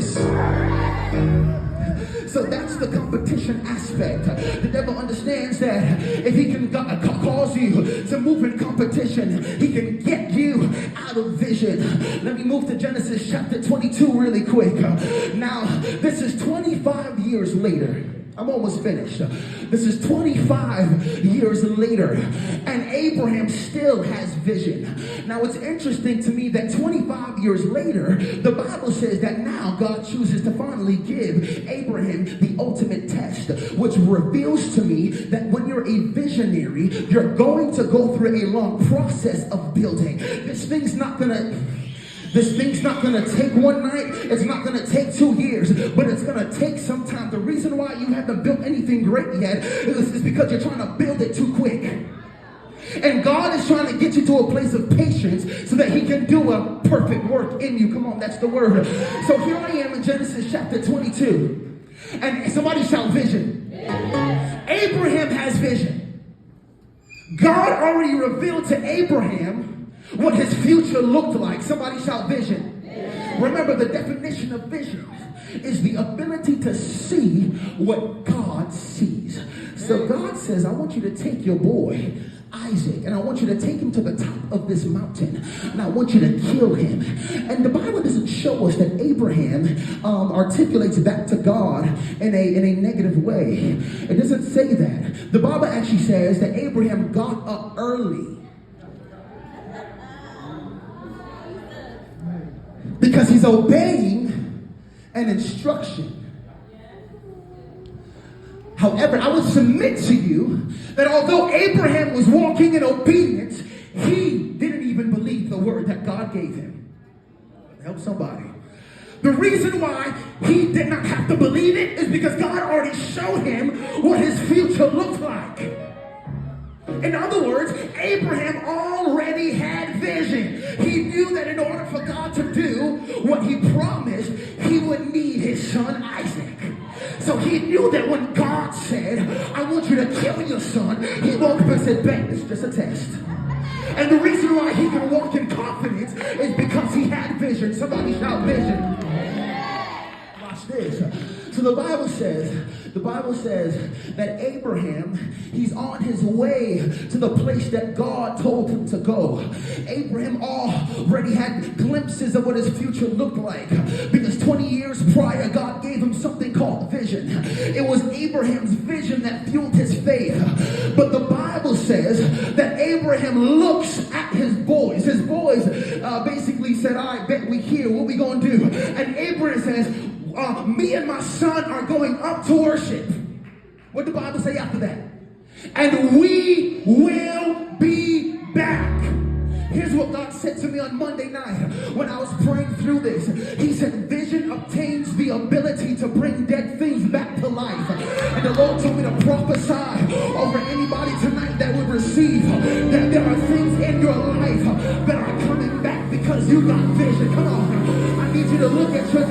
this. So that's the competition aspect. The devil understands that if he can cause you to move in competition, he can get you out of vision. Let me move to Genesis chapter 22 really quick. Now, this is 25 years later. I'm almost finished. This is 25 years later, and Abraham still has vision. Now, it's interesting to me that 25 years later, the Bible says that now God chooses to finally give Abraham the ultimate test, which reveals to me that when you're a visionary, you're going to go through a long process of building. This thing's not going to take one night. It's not going to take 2 years, but it's going to take some time. The reason why you haven't built anything great yet is because you're trying to build it too quick. And God is trying to get you to a place of patience so that he can do a perfect work in you. Come on, that's the word. So here I am in Genesis chapter 22. And somebody shout vision. Abraham has vision. God already revealed to Abraham what his future looked like. Somebody shout vision. Remember, the definition of vision is the ability to see what God sees. So God says, I want you to take your boy Isaac, and I want you to take him to the top of this mountain, and I want you to kill him. And the Bible doesn't show us that Abraham articulates back to God in a negative way. It doesn't say that. The Bible actually says that Abraham got up early because he's obeying an instruction. However, I would submit to you that although Abraham was walking in obedience, he didn't even believe the word that God gave him. Help somebody. The reason why he did not have to believe it is because God already showed him what his future looked like. In other words, Abraham already had vision. He knew that in order for God to do what he promised, he would need his son Isaac. So he knew that when God said, I want you to kill your son, he woke up and said, bang, it's just a test. And the reason why he can walk in confidence is because he had vision. Somebody shout vision. Watch this. So the Bible says that Abraham, he's on his way to the place that God told him to go. Abraham already had glimpses of what his future looked like, because 20 years prior, God gave him something called vision. It was Abraham's vision that fueled his faith. But the Bible says that Abraham looks at his boys. His boys basically said, I bet we here, what we gonna do? And Abraham says, me and my son are going up to worship. What did the Bible say after that? And we will be back. Here's what God said to me on Monday night when I was praying through this. He said, vision obtains the ability to bring dead things back to life. And the Lord told me to prophesy over anybody tonight that would receive that there are things in your life that are coming back because you got vision. Come on. I need you to look at your